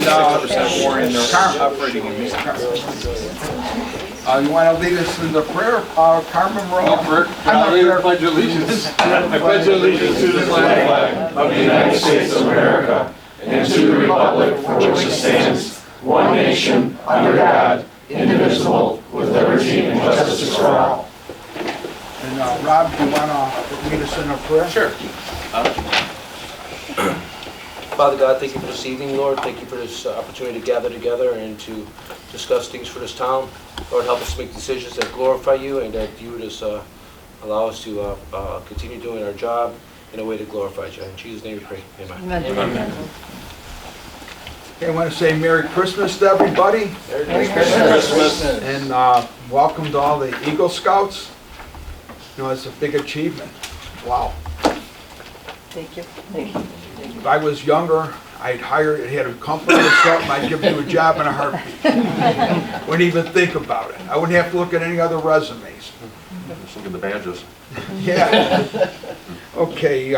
more in their operating in these cars. You want to lead us in the prayer, Carmen Rowe? I'll lead the Pledge of Allegiance. I pledge allegiance to the flag of the United States of America and to the republic for which it stands, one nation, under God, indivisible, with liberty and justice for all. And Rob, do you want to lead us in a prayer? Sure. Father God, thank you for this evening, Lord. Thank you for this opportunity to gather together and to discuss things for this town. Lord, help us make decisions that glorify you and that you would just allow us to continue doing our job in a way that glorifies you. In Jesus' name we pray. Amen. Amen. Okay, I want to say Merry Christmas to everybody. Merry Christmas. And welcome to all the Eagle Scouts. You know, it's a big achievement. Wow. Thank you. If I was younger, I'd had a company or something, I'd give you a job in a heartbeat. Wouldn't even think about it. I wouldn't have to look at any other resumes. Just look at the badges. Yeah. Okay, we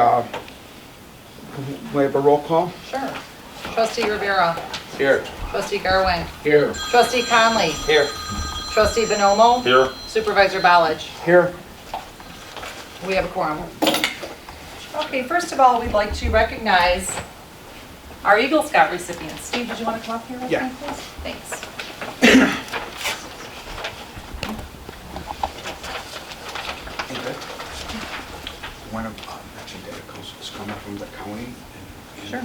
have a roll call? Sure. Trustee Rivera. Here. Trustee Garwin. Here. Trustee Conley. Here. Trustee Bonomo. Here. Supervisor Ballich. Here. We have a quorum. Okay, first of all, we'd like to recognize our Eagle Scout recipients. Steve, did you want to come up here with Yeah. me, please? Thanks. One of mention that is coming from the county. Sure.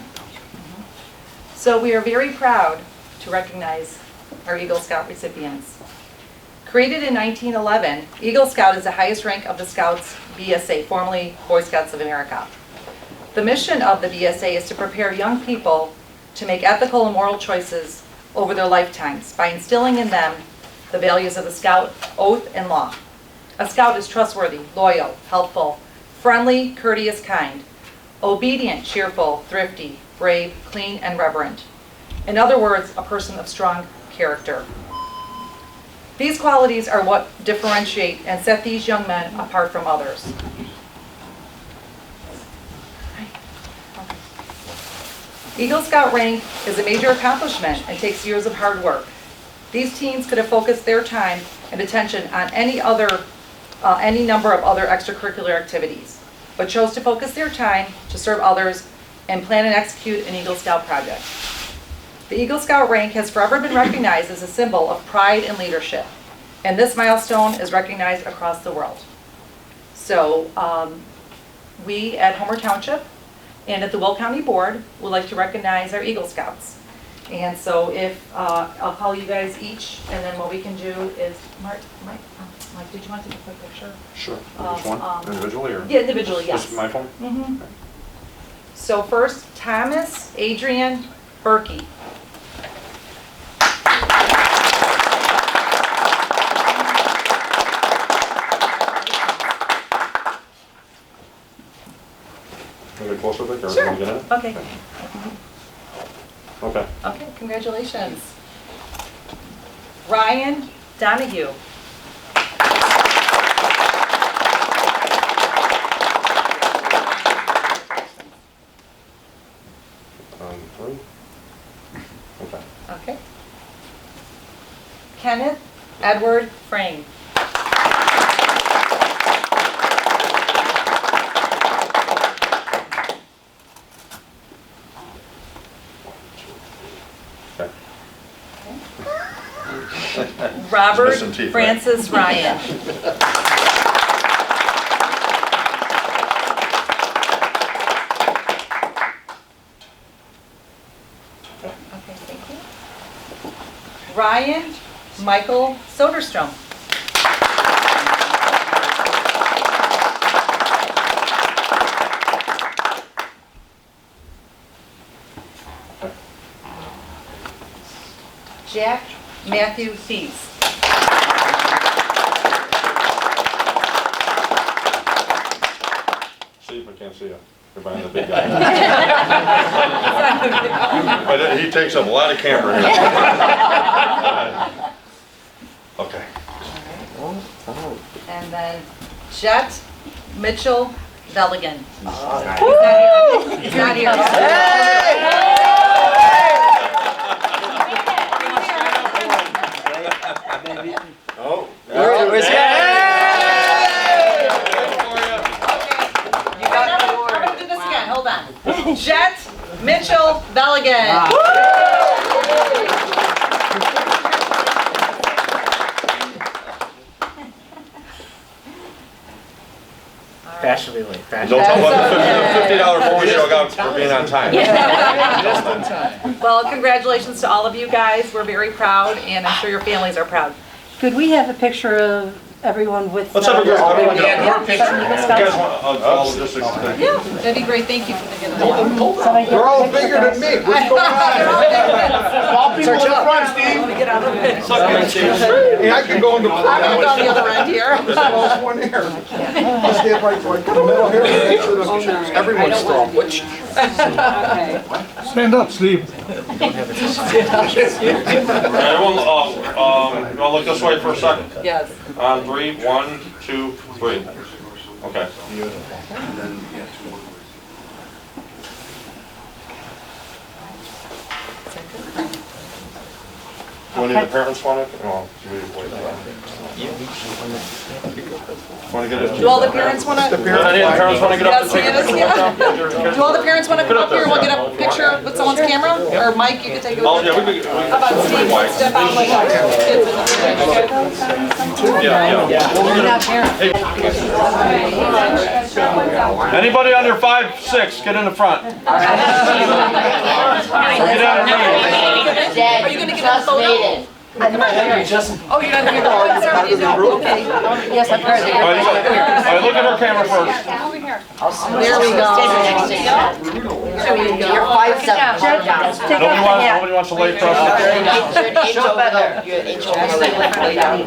So we are very proud to recognize our Eagle Scout recipients. Created in 1911, Eagle Scout is the highest rank of the Scouts BSA, formerly Boy Scouts of America. The mission of the BSA is to prepare young people to make ethical and moral choices over their lifetimes by instilling in them the values of the Scout, oath, and law. A Scout is trustworthy, loyal, helpful, friendly, courteous, kind, obedient, cheerful, thrifty, brave, clean, and reverent. In other words, a person of strong character. These qualities are what differentiate and set these young men apart from others. Eagle Scout rank is a major accomplishment and takes years of hard work. These teens could have focused their time and attention on any number of other extracurricular activities, but chose to focus their time to serve others and plan and execute an Eagle Scout project. The Eagle Scout rank has forever been recognized as a symbol of pride and leadership, and this milestone is recognized across the world. So we at Homer Township and at the Will County Board would like to recognize our Eagle Scouts. And so if I'll call you guys each, and then what we can do is, Mike, did you want to take a quick picture? Sure. Which one? Individually or? Yeah, individually, yes. Just my phone? Mm-hmm. So first, Thomas Adrian Berkey. Can we closer with it, or Sure. can we get in? Okay. Okay. Okay, congratulations. Ryan Donahue. Three. Okay. Okay. Kenneth Edward Frame. Okay. Robert Missing teeth, right? Francis Ryan. Okay, thank you. Ryan Michael Soderstrom. Jack Matthew Thies. See, I can't see you. You're behind the big guy. But he takes up a lot of camera here. Okay. And then Jet Mitchell Veligan. He's not here. He's not here. Don't tell about the $50 bonus you got for being on time. Well, congratulations to all of you guys. We're very proud, and I'm sure your families are proud. Could we have a picture of everyone with? Let's have a group. everyone- Yeah, group You guys want all logistics? Yeah, that'd be great. Thank you for the gift. Somebody get They're all a picture bigger of than us. me. What's going on? All people in the front, Steve. Get out of it. Hey, I can go in the I'm gonna go on the other end here. There's one here. I'll stand right so I get the middle here. Make sure that everyone's strong. Which? Stand up, Steve. Everyone, you wanna look this way for a second? Yes. On three, 1, 2, 3. Okay. Do any of the parents want it? Oh, we wait for that. Want to get it? Do all the parents want to? Any of the parents want to get up and Yes, take a yes, picture? yeah. Do all the parents want to come up here and we'll get a picture with someone's camera? Or Mike, you can take a Oh, picture. yeah, we could. How about Steve, step out like our kids in the Anybody under 5'6", get in the front. Get out of here. Are you going to get a photo? Oh, you're not going to go. Okay. Yes, I've heard All it. right, look at her camera first. There we go. You're 5'7". Take off the hat. Nobody wants to lay across the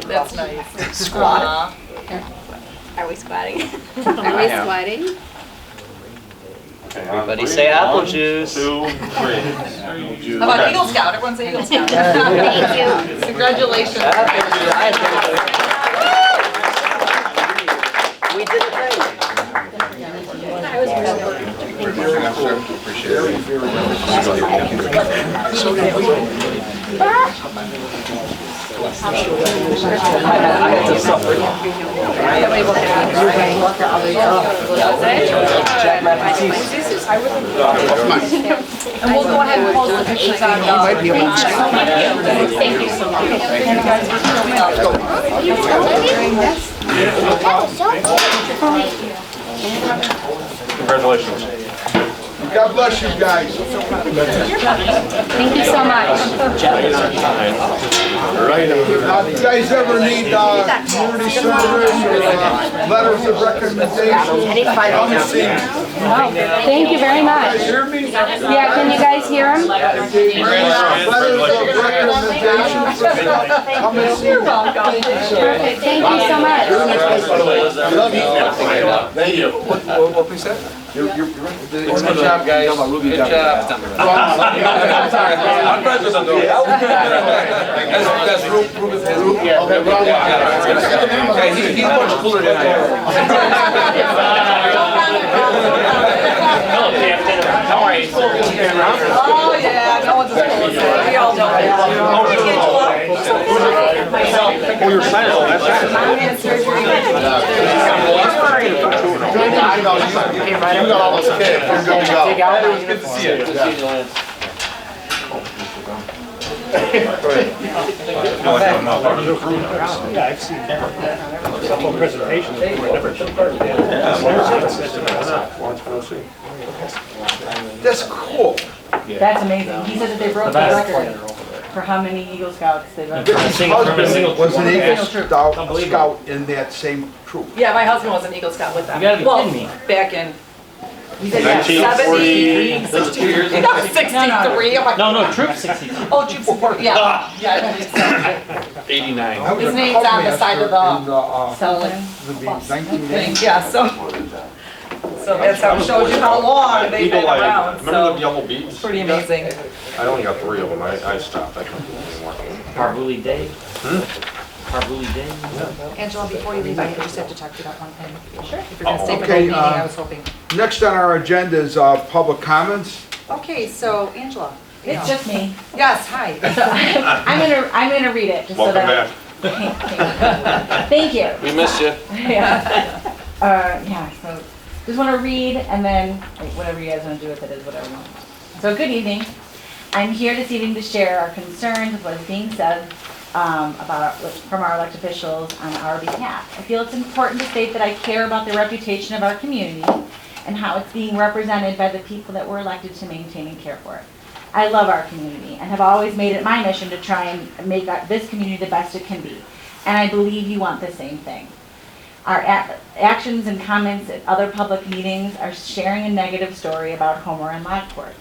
That's nice. Squat. Are we squatting? Are we squatting? Everybody say apple juice. 2, 3. How about Eagle Scout? Everyone say Eagle Scout. Thank you. Congratulations. We did it right. And we'll go ahead and post the pictures on Thank you so much. Congratulations. God bless you guys. Thank you so much. If you guys ever need community service or letters of recommendation, come and see me. Thank you very much. Yeah, can you guys hear him? Letters of recommendation, come and see me. Perfect, thank you so much. Thank you. Good job, guys. Good job. I'm president though. That's Ruben. He's much cooler than I Oh, yeah, no one's as cool as that. We all know that. Oh, you're signing all that. You got all those kids. You're good to go. It was good to see you. Yeah, I've seen several presentations. That's cool. That's amazing. He said that they broke the record for how many Eagle Scouts they've ever. His husband was an Eagle Scout in that same troop. Yeah, my husband was an Eagle Scout with them. You gotta be Well, kidding me. back in He said, yeah. 1940. 63. No, 63. I'm like, No, Troop 62. oh, Troop 4. Yeah. Yeah. 89. His name's on the side of the Sullivan. thing. Yeah, so that's how it shows you how long they've been Eagle Eye. around. Remember the So yellow beads? it's pretty amazing. I only got 3 of them. I stopped. I couldn't do anymore. Parvuli Day. Parvuli Day. Angela, before you leave, I just have to talk to you about one thing. Sure. If you're gonna Oh, stay for the okay, whole meeting, I was hoping. Next on our agenda is public comments. Okay, so Angela. you It's know. just me. Yes, hi. I'm gonna read it just so Welcome that. back. Thank you. We missed you. Yeah. Yeah, so just want to read and then like, whatever you guys want to do with it is whatever you want. So good evening. I'm here this evening to share our concerns with what is being said from our elected officials on our behalf. I feel it's important to state that I care about the reputation of our community and how it's being represented by the people that were elected to maintain and care for it. I love our community and have always made it my mission to try and make this community the best it can be. And I believe you want the same thing. Our actions and comments at other public meetings are sharing a negative story about Homer and Lockport.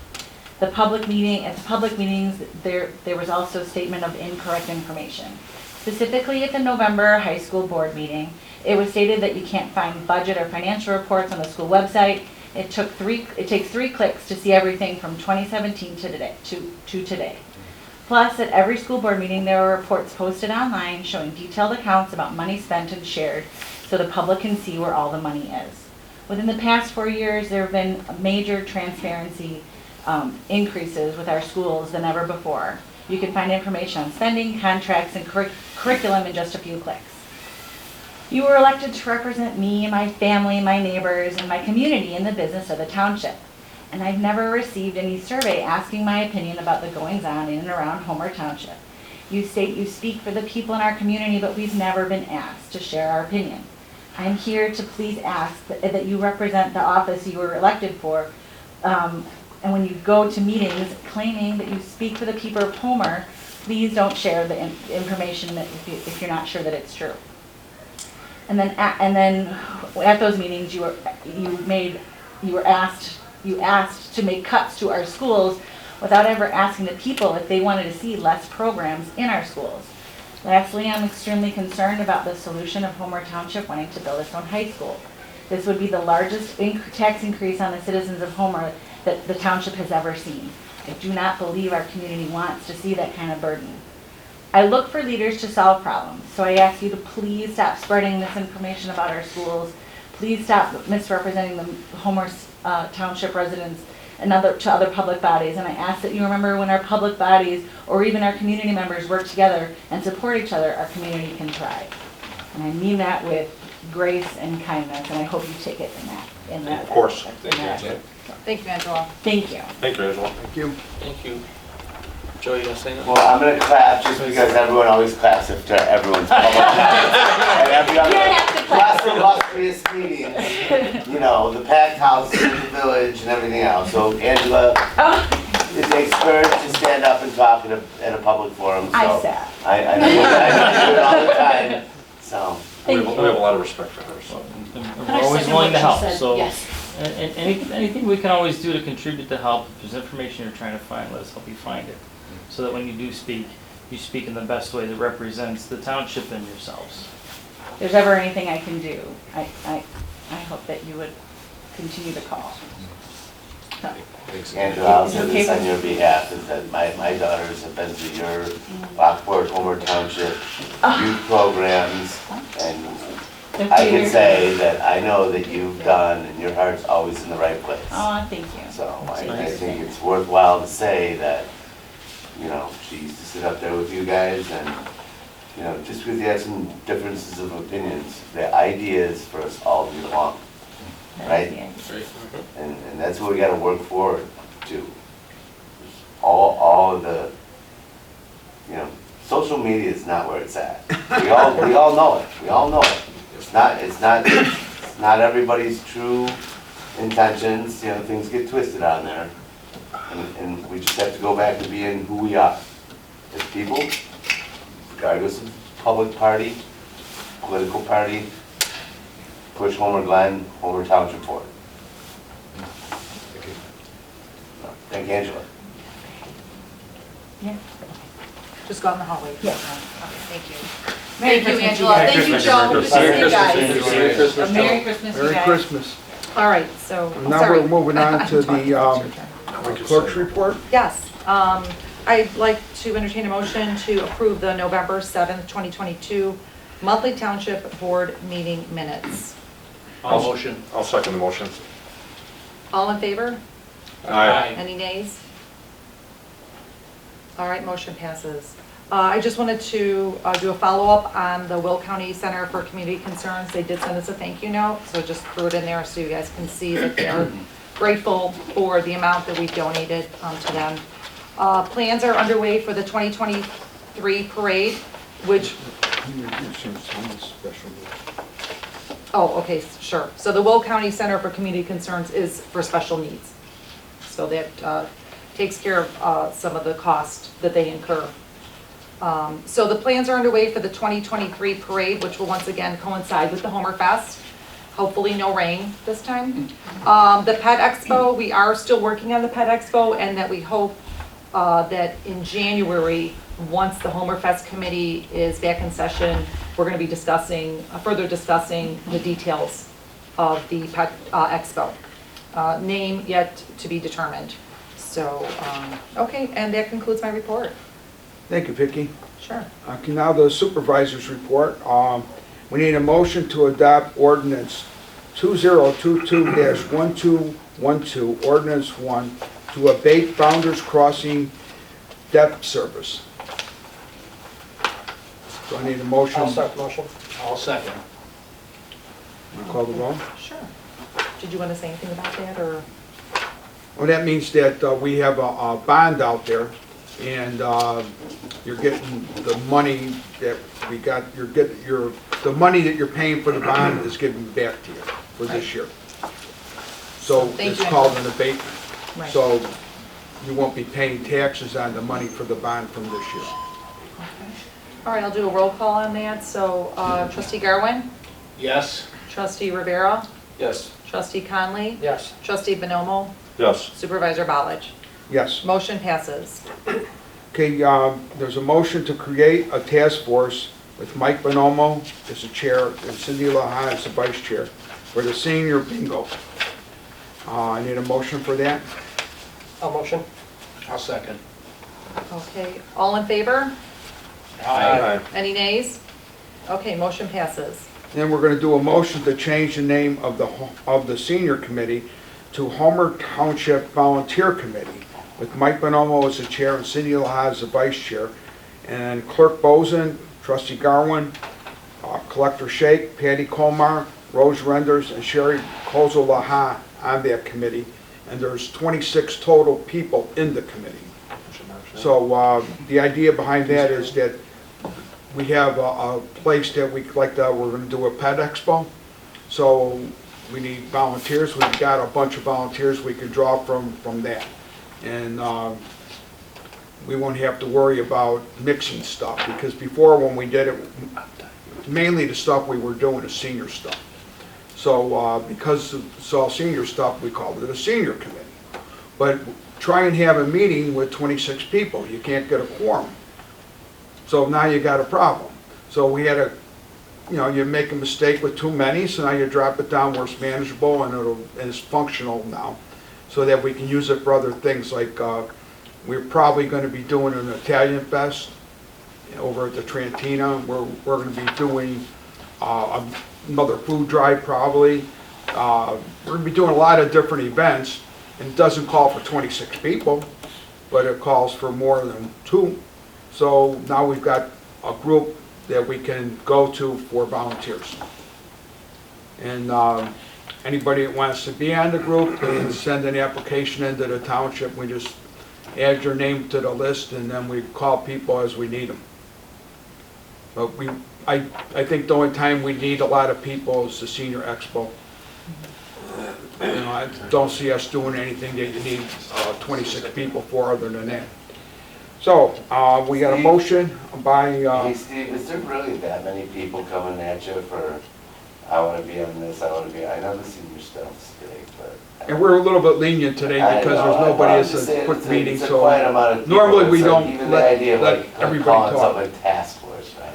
At the public meetings, there was also a statement of incorrect information. Specifically at the November high school board meeting, it was stated that you can't find budget or financial reports on the school website. It takes 3 clicks to see everything from 2017 to today. Plus, at every school board meeting, there were reports posted online showing detailed accounts about money spent and shared so the public can see where all the money is. Within the past 4 years, there have been major transparency increases with our schools than ever before. You can find information on spending, contracts, and curriculum in just a few clicks. You were elected to represent me, my family, my neighbors, and my community in the business of the township. And I've never received any survey asking my opinion about the goings-on in and around Homer Township. You state you speak for the people in our community, but we've never been asked to share our opinion. I'm here to please ask that you represent the office you were elected for, and when you go to meetings claiming that you speak for the people of Homer, please don't share the information that if you're not sure that it's true. And then at those meetings, you asked to make cuts to our schools without ever asking the people if they wanted to see less programs in our schools. Lastly, I'm extremely concerned about the solution of Homer Township wanting to build its own high school. This would be the largest tax increase on the citizens of Homer that the township has ever seen. I do not believe our community wants to see that kind of burden. I look for leaders to solve problems, so I ask you to please stop spreading misinformation about our schools. Please stop misrepresenting the Homer Township residents and to other public bodies. And I ask that you remember when our public bodies or even our community members work together and support each other, our community can thrive. And I mean that with grace and kindness, and I hope you take it in that. Of course. Thank you, Angela. Thank you. Thank you, Angela. Thank you. Thank you. Joe, you gonna say that? Well, I'm gonna clap just because everyone always claps after everyone's public. And every other You don't have to clap. less illustrious meeting, you know, the packed house in the village and everything else. So Angela, it takes courage to stand up and talk at a public forum. So I sat. I do it all the time, so. We have a lot of respect for her, so. And we're always willing to help, so. Yes. And anything we can always do to contribute to help, if there's information you're trying to find, let us help you find it. So that when you do speak, you speak in the best way that represents the township and yourselves. If there's ever anything I can do, I hope that you would continue to call. So, Angela, I'll Is say it okay this on with- your behalf, is that my daughters have been to your Lockport, Homer Township youth programs, and I can say that I know that you've done, and your heart's always in the right place. oh, thank you. So I think it's worthwhile to say that, you know, she used to sit up there with you guys, and, you know, just because you have some differences of opinions, the idea is for us all to get along, right? And that's what we gotta work forward to. All of the, you know, social media is not where it's at. We all know it. We all know it. It's not everybody's true intentions. You know, things get twisted on there, and we just have to go back to being who we are as people, regardless of public party, political party. Push Homer Glen, Homer Township forward. Thank you, Angela. Yeah. Just go in the hallway. Yeah. Okay, thank you. Merry Thank you, Christmas, Angela. you Thank you, guys. Joe. Good to see you guys. Merry Christmas, Merry Joe. Christmas, you Merry guys. Christmas. All right, so, I'm Now sorry. we're moving on to I'm talking. the It's your turn. clerk's report. Yes, I'd like to entertain a motion to approve the November 7th, 2022 monthly township board meeting minutes. I'll second the motion. All in favor? Aye. Any nays? All right, motion passes. I just wanted to do a follow-up on the Will County Center for Community Concerns. They did send us a thank you note, so just threw it in there so you guys can see that they're grateful for the amount that we donated to them. Plans are underway for the 2023 parade. which, oh, okay, sure. So the Will County Center for Community Concerns is for special needs. So that takes care of some of the cost that they incur. So the plans are underway for the 2023 parade, which will once again coincide with the Homer Fest. Hopefully no rain this time. The Pet Expo, we are still working on the Pet Expo, and that we hope that in January, once the Homer Fest committee is back in session, we're going to be discussing, further discussing the details of the Pet Expo. Name yet to be determined. So, okay, and that concludes my report. Thank you, Vicki. Sure. Okay, now the supervisor's report. We need a motion to adopt ordinance 2022-1212, ordinance 1, to abate Founder's Crossing debt service. So I need a motion. I'll start the motion. I'll second. Call the roll. Sure. Did you want to say anything about that, or? Well, that means that we have a bond out there, and you're getting the money that we got, the money that you're paying for the bond is given back to you for this year. So Thank it's you. called an abatement. Right. So you won't be paying taxes on the money for the bond from this year. All right, I'll do a roll call on that. So trustee Garwin, Yes? trustee Rivera, Yes. trustee Conley, Yes. trustee Bonomo, Yes. supervisor Ballich. Yes. Motion passes. Okay, there's a motion to create a task force with Mike Bonomo as the chair and Cindy Laha as the vice chair for the senior bingo. I need a motion for that. I'll motion. I'll second. Okay, all in favor? Aye. Any nays? Okay, motion passes. Then we're going to do a motion to change the name of the senior committee to Homer Township Volunteer Committee with Mike Bonomo as the chair and Cindy Laha as the vice chair, and Clerk Bozen, trustee Garwin, collector Shake, Patty Colmar, Rose Renders, and Sherry Kozel Laha on that committee. And there's 26 total people in the committee. So the idea behind that is that we have a place that we're going to do a pet expo. So we need volunteers. We've got a bunch of volunteers we can draw from that. And we won't have to worry about mixing stuff, because before when we did it, mainly the stuff we were doing is senior stuff. So because it's all senior stuff, we called it a senior committee. But try and have a meeting with 26 people. You can't get a quorum. So now you got a problem. So we had you make a mistake with too many, so now you drop it down where it's manageable and it's functional now, so that we can use it for other things. Like we're probably going to be doing an Italian Fest over at the Trantina. We're going to be doing another food drive probably. We're going to be doing a lot of different events, and it doesn't call for 26 people, but it calls for more than 2. So now we've got a group that we can go to for volunteers. And anybody that wants to be on the group can send an application into the township. We just add your name to the list, and then we call people as we need them. But I think the only time we need a lot of people is the senior expo. I don't see us doing anything that you need 26 people for other than that. So, we got a motion by... Hey Steve, is there really that many people coming at you for, I want to be on this, I want to be, I know the senior stuff's big, but... And we're a little bit lenient today because there's nobody, it's a quick meeting, it's a so... quiet amount of people. Normally we It's like don't even the idea of let like everybody calling talk. something task force, right?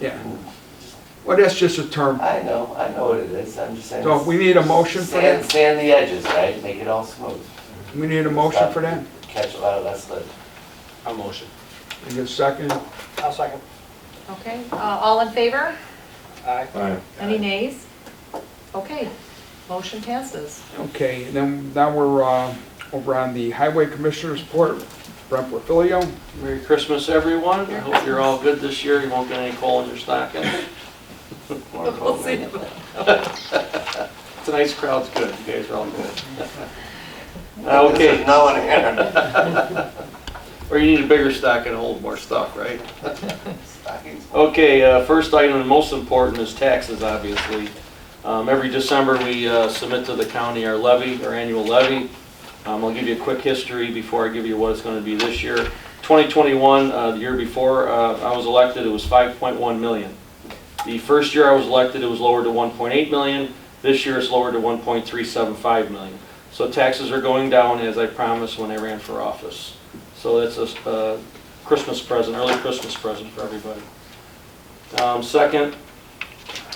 Yeah. Well, that's just a term. I know what it is, I'm just saying. So we need a motion for that? Sand the edges, right, make it all smooth. We need a motion for that? Catch a lot of less lead. I'll motion. And a second? I'll second. Okay, all in favor? Aye. Aye. Any nays? Okay, motion passes. Okay, and then now we're over on the Highway Commissioner's report. Brent Porfilio. Merry Christmas, everyone. I hope you're all good this year. You won't get any coal in your stocking. We'll see. Tonight's crowd's good. You guys are all good. Okay, Okay. no one here. Or you need a bigger stocking to hold more stuff, right? Stockings. Okay, first item and most important is taxes, obviously. Every December, we submit to the county our levy, our annual levy. I'll give you a quick history before I give you what it's going to be this year. 2021, the year before I was elected, it was 5.1 million. The first year I was elected, it was lowered to 1.8 million. This year, it's lowered to 1.375 million. So taxes are going down, as I promised when I ran for office. So that's a Christmas present, early Christmas present for everybody. Second,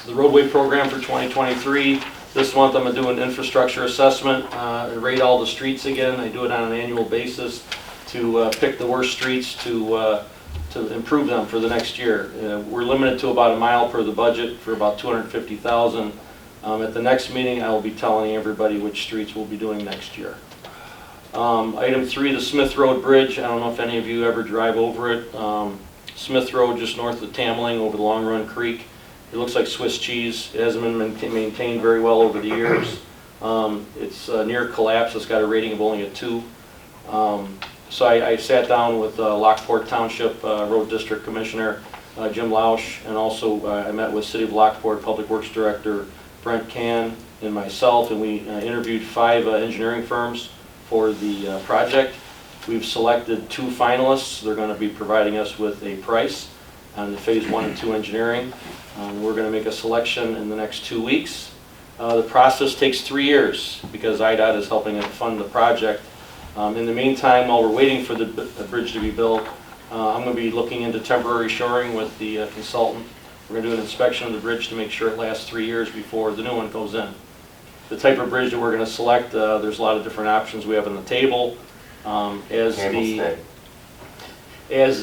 the roadway program for 2023. This month, I'm going to do an infrastructure assessment, rate all the streets again. I do it on an annual basis to pick the worst streets to improve them for the next year. We're limited to about a mile per the budget for about $250,000. At the next meeting, I will be telling everybody which streets we'll be doing next year. Item 3, the Smith Road Bridge. I don't know if any of you ever drive over it. Smith Road, just north of Tamling, over the Long Run Creek. It looks like Swiss cheese. It hasn't been maintained very well over the years. It's near collapse. It's got a rating of only a 2. So I sat down with Lockport Township Road District Commissioner Jim Lausch, and also I met with City of Lockport Public Works Director Brent Can and myself, and we interviewed 5 engineering firms for the project. We've selected 2 finalists. They're going to be providing us with a price on the phase 1 and 2 engineering. We're going to make a selection in the next 2 weeks. The process takes 3 years because IDOT is helping us fund the project. In the meantime, while we're waiting for the bridge to be built, I'm going to be looking into temporary shoring with the consultant. We're going to do an inspection of the bridge to make sure it lasts 3 years before the new one goes in. The type of bridge that we're going to select, there's a lot of different options we have on the table. As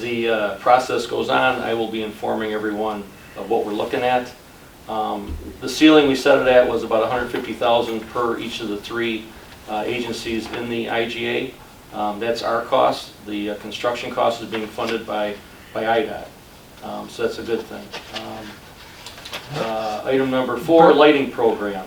the process goes on, I will be informing everyone of what we're looking at. The ceiling we set it at was about $150,000 per each of the 3 agencies in the IGA. That's our cost. The construction cost is being funded by IDOT. So that's a good thing. Item number 4, lighting program.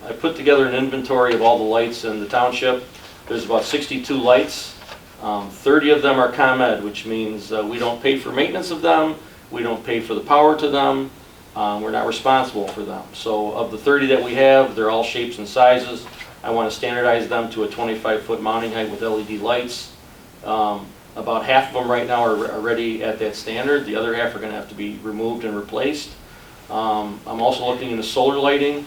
I put together an inventory of all the lights in the township. There's about 62 lights. 30 of them are ComEd, which means we don't pay for maintenance of them. We don't pay for the power to them. We're not responsible for them. So of the 30 that we have, they're all shapes and sizes. I want to standardize them to a 25-foot mounting height with LED lights. About half of them right now are already at that standard. The other half are going to have to be removed and replaced. I'm also looking into solar lighting.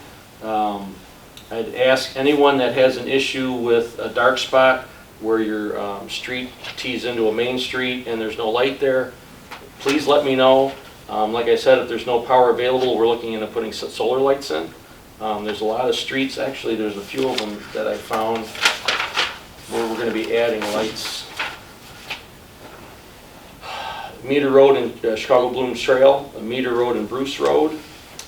I'd ask anyone that has an issue with a dark spot where your street tees into a main street and there's no light there, please let me know. Like I said, if there's no power available, we're looking into putting solar lights in. There's a lot of streets, actually there's a few of them that I found where we're going to be adding lights. Meter Road and Chicago Blooms Trail, Meter Road and Bruce Road,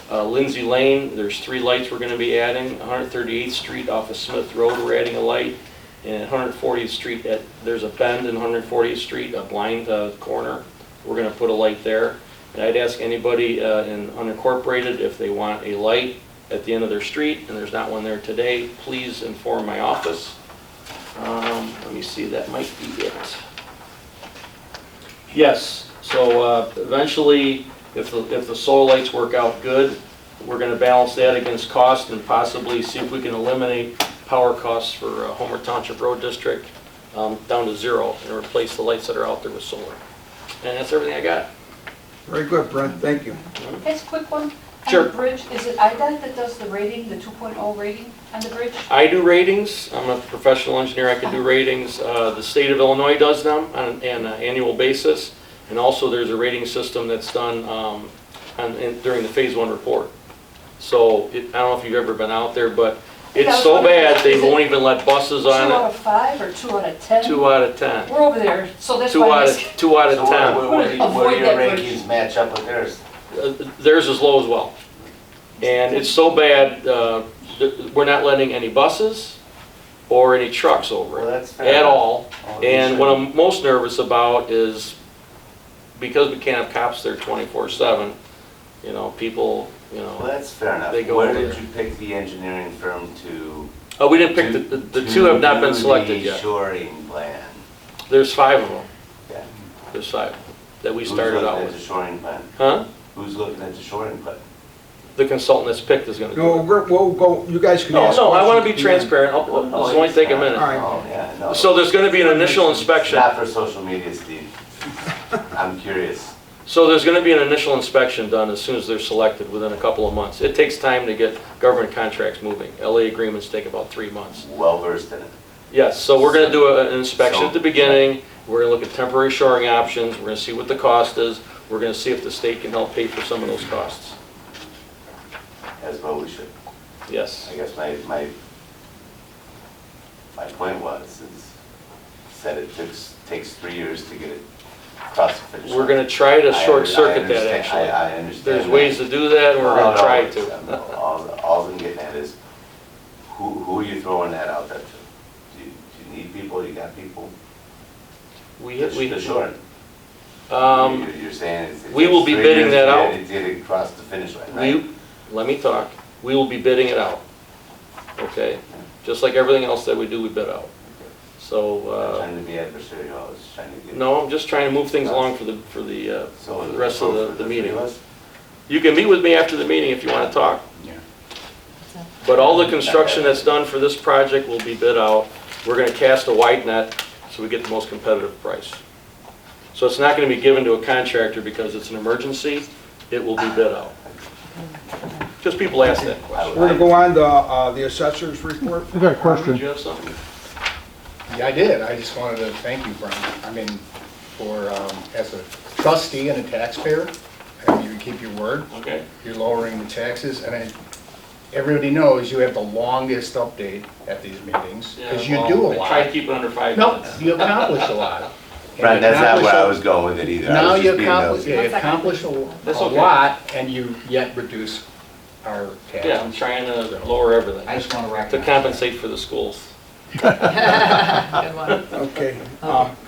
Lindsay Lane, there's 3 lights we're going to be adding. 138th Street off of Smith Road, we're adding a light. And 140th Street, there's a bend in 140th Street, a blind corner. We're going to put a light there. And I'd ask anybody in unincorporated if they want a light at the end of their street, and there's not one there today, please inform my office. Let me see, that might be it. Yes, so eventually, if the solar lights work out good, we're going to balance that against cost and possibly see if we can eliminate power costs for Homer Township Road District down to 0 and replace the lights that are out there with solar. And that's everything I got. Very good, Brent, thank you. Just a quick one. Sure. On the bridge, is it IDOT that does the rating, the 2.0 rating on the bridge? I do ratings. I'm a professional engineer. I can do ratings. The state of Illinois does them on an annual basis. And also there's a rating system that's done during the phase 1 report. So I don't know if you've ever been out there, but it's so bad they won't even let buses on it. 2 out of 5 or 2 out of 10? 2 out of 10. We're over there, so that's 2 why out I of 2 out of 10. Where do your rankings match up with theirs? Theirs is low as well. And it's so bad, we're not letting any buses or any trucks over Well, it that's fair at enough. all. And what I'm most nervous about is because we can't have cops there 24/7, you know, people, you Well, know. that's fair enough. They go Where over did there. you pick the engineering firm to? Oh, we didn't pick the 2 have not been selected The yet. shoring plan. There's 5 of them. other side that we Who's started out looking at the with. shoring plan? Huh? Who's looking at the shoring plan? The consultant that's picked is gonna do No, it. we'll go, you guys can No, ask. no, I wanna be questions. transparent, I'll only take a minute. All right. Oh, yeah, no. So there's gonna be an initial It's inspection. not for social media, Steve. I'm curious. So there's gonna be an initial inspection done as soon as they're selected, within a couple of months. It takes time to get government contracts moving. LA agreements take about 3 months. Well versed in it. Yes, so we're gonna do an inspection at the beginning, we're gonna look at temporary shoring options, we're gonna see what the cost is, we're gonna see if the state can help pay for some of those costs. As well we should. Yes. I guess my point was, is said it takes 3 years to get it across the finish line. We're gonna try to short circuit that, I actually. understand. There's that. ways to do that, and we're No, gonna no, try it's- to. All I'm getting at is, who are you throwing that out there to? Do you need people, you got people? The shoring. You're saying it's. we will be 3 bidding years that to out. get it across the finish line, right? Let me talk. We will be bidding it out, okay? Just like everything else that we do, we bid out. I'm So, trying to be adversarial, I was trying to get. no, I'm just trying to move things along for the So the rest of the three meeting. of us? You can meet with me after the meeting if you want to talk. Yeah. But all the construction that's done for this project will be bid out. We're gonna cast a wide net so we get the most competitive price. So it's not gonna be given to a contractor because it's an emergency, it will be bid out. Just people ask that question. We're gonna go on to the assessor's report. I got a Did question. you have something? Yeah, I did. I just wanted to thank you, Brian. I mean, for, as a trustee and a taxpayer, and you keep your word. Okay. You're lowering the taxes, and everybody knows you have the longest update at these meetings, because you do a I try to lot. keep it under 5 No, minutes. you accomplish a lot. And Brad, you that's not accomplish where I a- was going with it either. I Now was you just being accomplish, nosy. you accomplish That's a okay. lot, and you yet reduce our taxes. Yeah, I'm trying to lower everything I just want to to recognize. compensate for the schools. Good one. Okay,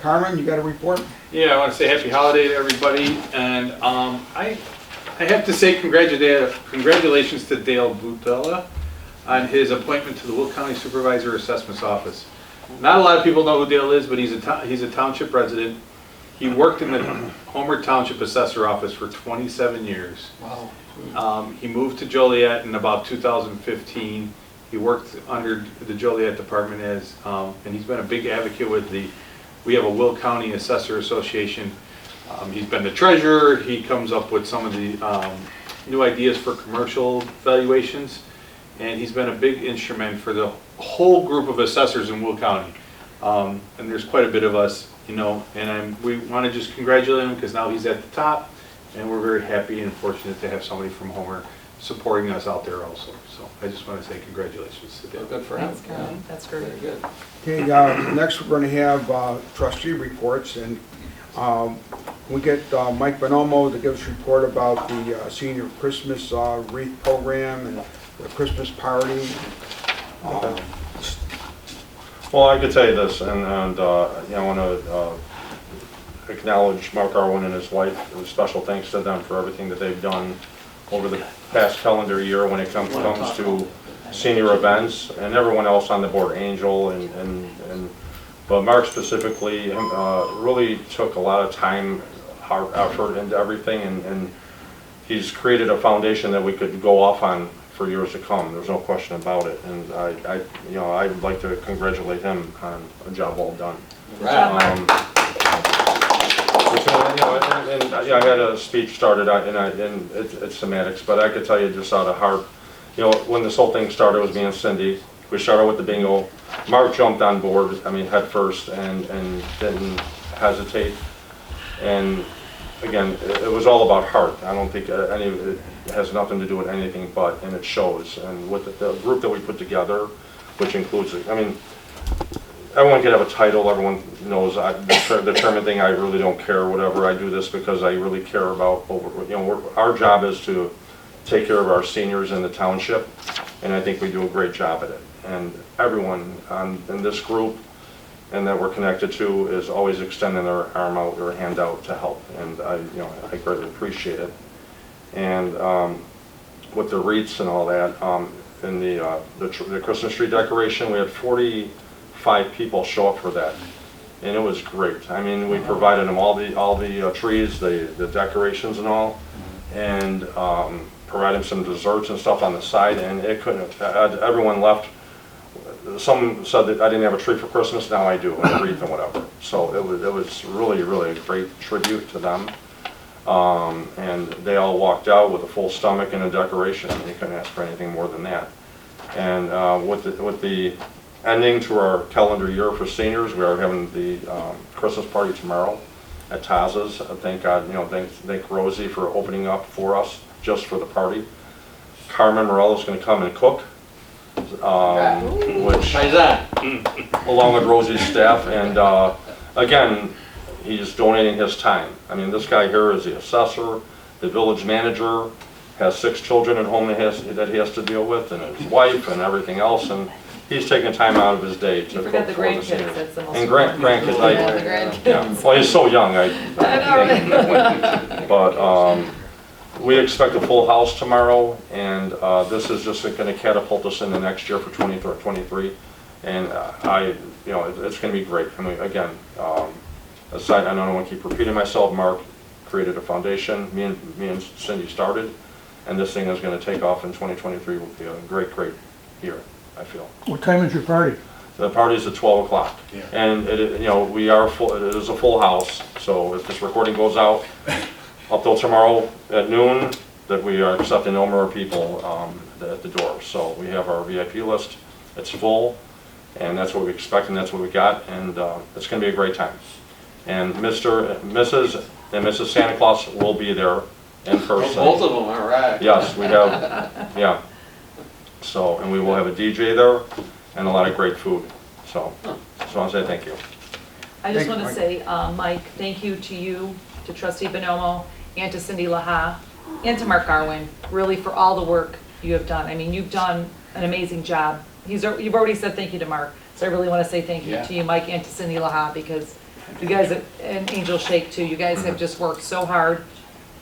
Carmen, you got a report? Yeah, I want to say happy holiday to everybody, and I have to say congratulations to Dale Butella on his appointment to the Will County Supervisor Assessment's Office. Not a lot of people know who Dale is, but he's a township resident. He worked in the Homer Township Assessor Office for 27 years. Wow. He moved to Joliet in about 2015. He worked under the Joliet Department and he's been a big advocate with we have a Will County Assessor Association. He's been the treasurer. He comes up with some of the new ideas for commercial valuations. And he's been a big instrument for the whole group of assessors in Will County. And there's quite a bit of us, you know, and we want to just congratulate him because now he's at the top. And we're very happy and fortunate to have somebody from Homer supporting us out there also. So I just want to say congratulations to Dale. Good for him. That's good. That's great. Very good. Okay, next we're gonna have trustee reports, and we get Mike Bonomo to give us a report about the senior Christmas wreath program and the Christmas party. Well, I could tell you this, and you know, I want to acknowledge Mark Arwin and his wife. Special thanks to them for everything that they've done over the past calendar year when it comes to senior events, and everyone else on the board, Angel, but Mark specifically really took a lot of time, hard effort into everything, and he's created a foundation that we could go off on for years to come. There's no question about it, and I would like to congratulate him on a job well done. I had a speech started, and it's semantics, but I could tell you just out of heart, you know, when this whole thing started, it was me and Cindy. We started with the bingo. Mark jumped on board, head first, and didn't hesitate. And again, it was all about heart. I don't think any of it has nothing to do with anything but, and it shows. And with the group that we put together, which includes, everyone can have a title, everyone knows the chairman thing, I really don't care, whatever. I do this because I really care about, our job is to take care of our seniors in the township, and I think we do a great job at it. And everyone in this group and that we're connected to is always extending their arm out or hand out to help, and I greatly appreciate it. And with the wreaths and all that, in the Christmas tree decoration, we had 45 people show up for that. and it was great. I mean, we provided them all the trees, the decorations and all, and provided them some desserts and stuff on the side, and it couldn't have, everyone left. Some said that I didn't have a tree for Christmas, now I do, and a wreath and whatever. So it was really, really a great tribute to them. And they all walked out with a full stomach and a decoration. I mean, you couldn't ask for anything more than that. And with the ending to our calendar year for seniors, we are having the Christmas party tomorrow at Taza's. Thank God, thank Rosie for opening up for us just for the party. Carmen Morello's going to come and cook, which along with Rosie's staff, and again, he's donating his time. I mean, this guy here is the assessor, the village manager, has 6 children at home that he has to deal with, and his wife and everything else, and he's taking time out of his day to cook for the seniors. That's the most And important. grandkids, Yeah, the grandkids. yeah. Well, he's so young, but we expect a full house tomorrow, and this is just going to catapult us in the next year for 23, and it's going to be great. I mean, again, aside, I don't want to keep repeating myself. Mark created a foundation. Me and Cindy started, and this thing is going to take off in 2023. Will be a great year, I feel. What time is your party? The party's at 12 o'clock, Yeah. and we are full. It is a full house. So if this recording goes out up till tomorrow at noon, that we are accepting no more people at the door. So we have our VIP list. It's full, and that's what we expect, and that's what we got, and it's going to be a great time. And Mrs. and Mrs. Santa Claus will be there in person. Both of them, all right. Yes, we have, yeah. So, and we will have a DJ there and a lot of great food. So, just want to say thank you. I just Thank want you, to say, Mike, thank you to you, to Trustee Bonomo, and to Cindy Laha, and to Mark Garwin, really for all the work you have done. I mean, you've done an amazing job. You've already said thank you to Mark, so I really want to say thank you to you, Mike, and to Cindy Laha, because you guys, and Angel Shake too, you guys have just worked so hard.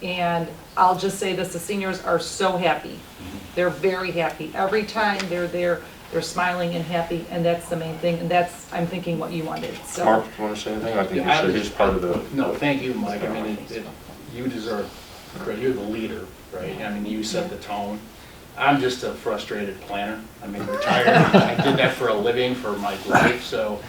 And I'll just say this, the seniors are so happy. They're very happy. Every time they're there, they're smiling and happy, and that's the main thing, and that's, I'm thinking, what you wanted, so. Mark, do you want to say anything? I think Yeah, he's part of the... No, thank you, Mike. I mean, you deserve credit. You're the leader, right? I mean, you set the tone. I'm just a frustrated planner. I mean, retired. I did that for a living for my life, so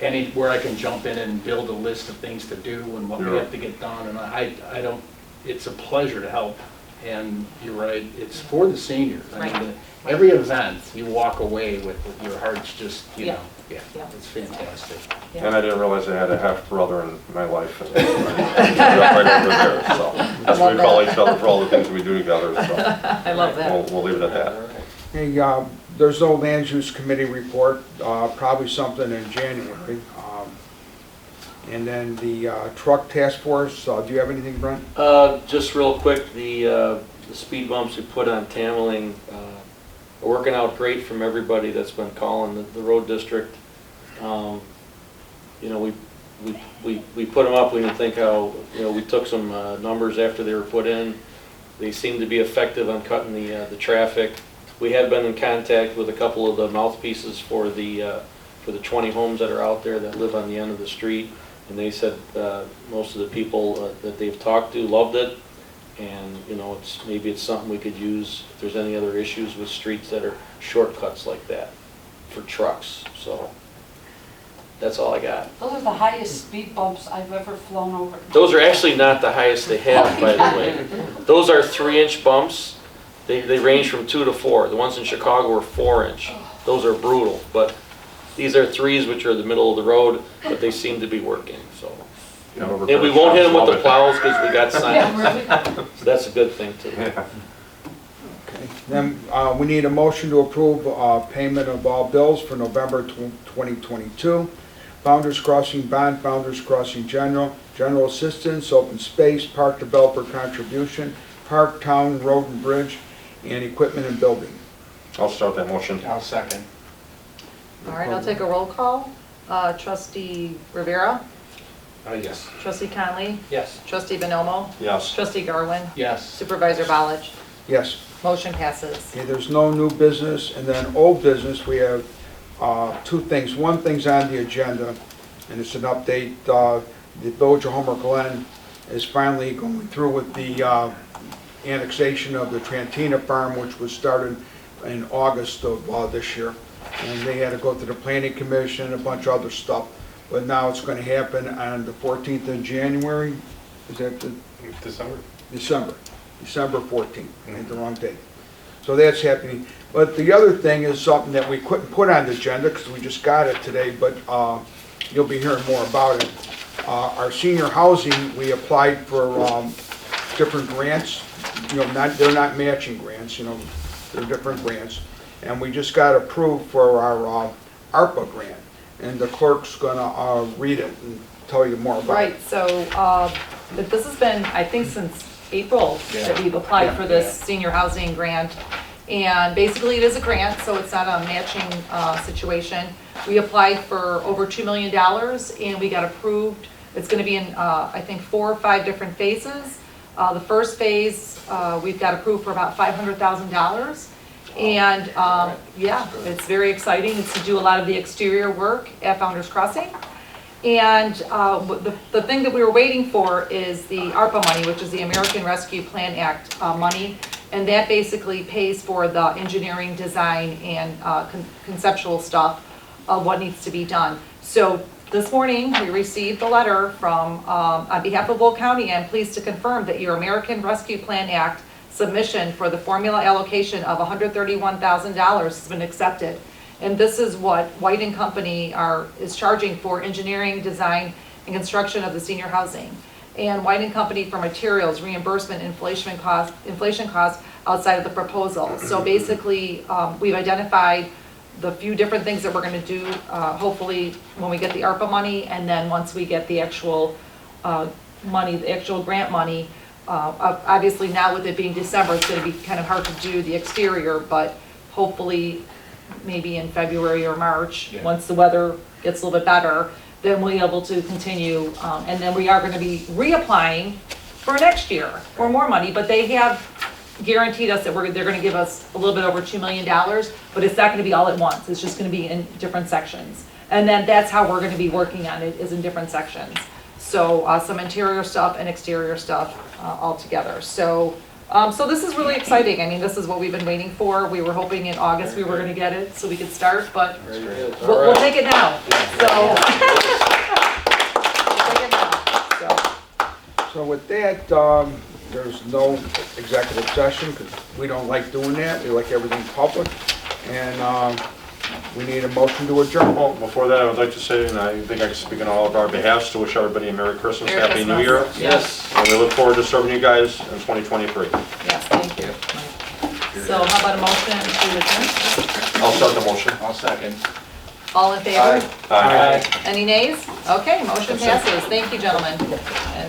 anywhere I can jump in and build a list of things to do and what we have to get done, and I don't, it's a pleasure to help. And you're right, it's for the seniors. I mean, every event, you walk away with your heart's just, yeah, it's fantastic. Yeah. And I didn't realize I had a half-brother in my life. And right over there, so that's what we call each other for all the things we do together. So I love that. we'll leave it at that. Hey, there's no land use committee report, probably something in January. And then the truck task force, do you have anything, Brent? Just real quick, the speed bumps we put on Tamerlane are working out great from everybody that's been calling the road district. We put them up. We didn't think how, we took some numbers after they were put in. They seem to be effective on cutting the traffic. We have been in contact with a couple of the mouthpieces for the 20 homes that are out there that live on the end of the street. And they said most of the people that they've talked to loved it, and maybe it's something we could use if there's any other issues with streets that are shortcuts like that for trucks. So that's all I got. Those are the highest speed bumps I've ever flown over. Those are actually not the highest they have, by the way. Those are 3-inch bumps. They range from 2 to 4. The ones in Chicago are 4-inch. Those are brutal, but these are 3s, which are the middle of the road, but they seem to be working, so. And we won't hit them with the plows because we got signs. So that's a good thing too. Okay. Then we need a motion to approve payment of all bills for November 2022. Founders Crossing Bond, Founders Crossing General Assistance, Open Space, Park Developer Contribution, Park, Town, Road and Bridge, and Equipment and Building. I'll start that motion. I'll second. All right, I'll take a roll call. Trustee Rivera, Yes. Trustee Conley, Yes. Trustee Bonomo, Yes. Trustee Garwin, Yes. Supervisor Ballich. Yes. Motion passes. Okay, there's no new business, and then old business, we have 2 things. One thing's on the agenda, and it's an update. The Village of Homer Glen is finally going through with the annexation of the Trantina Farm, which was started in August of this year. And they had to go to the Planning Commission, a bunch of other stuff. But now it's going to happen on the 14th of January. Is that the? December. December 14th, I had the wrong date. So that's happening. But the other thing is something that we couldn't put on the agenda because we just got it today, but you'll be hearing more about it. Our senior housing, we applied for different grants. They're not matching grants, they're different grants. And we just got approved for our ARPA grant. And the clerk's gonna read it and tell you more about it. Right, so this has been, I think, since April that we've applied for this senior housing grant. And basically it is a grant, so it's not a matching situation. We applied for over $2 million and we got approved. It's gonna be in, I think, 4 or 5 different phases. The first phase, we've got approved for about $500,000. And yeah, it's very exciting. It's to do a lot of the exterior work at Founder's Crossing. And the thing that we were waiting for is the ARPA money, which is the American Rescue Plan Act money. And that basically pays for the engineering, design, and conceptual stuff of what needs to be done. So this morning, we received a letter from, on behalf of Will County, I'm pleased to confirm that your American Rescue Plan Act submission for the formula allocation of $131,000 has been accepted. And this is what White and Company is charging for engineering, design, and construction of the senior housing. And White and Company for materials, reimbursement, inflation costs outside of the proposal. So basically, we've identified the few different things that we're gonna do, hopefully when we get the ARPA money, and then once we get the actual money, the actual grant money. Obviously now with it being December, it's gonna be kind of hard to do the exterior, but hopefully maybe in February or March, once the weather gets a little bit better, then we'll be able to continue. And then we are gonna be reapplying for next year for more money, but they have guaranteed us that they're gonna give us a little bit over $2 million, but it's not gonna be all at once. It's just gonna be in different sections. And then that's how we're gonna be working on it, is in different sections. So some interior stuff and exterior stuff all together. So this is really exciting. I mean, this is what we've been waiting for. We were hoping in August we were gonna get it so we could start, but we'll take it now. So. We'll take it now, So with that, there's no executive session because we don't like doing that. We like everything public. And we need a motion to adjourn. Well, before that, I would like to say, and I think I can speak on all of our behalfs, to wish everybody a Merry Christmas, Merry Happy Christmas. New Year. Yes. And we look forward to serving you guys in 2023. Yes, thank you. So how about a motion to adjourn? I'll start the motion. I'll second. All in favor? Aye. Any nays? Okay, motion passes. Thank you, gentlemen. And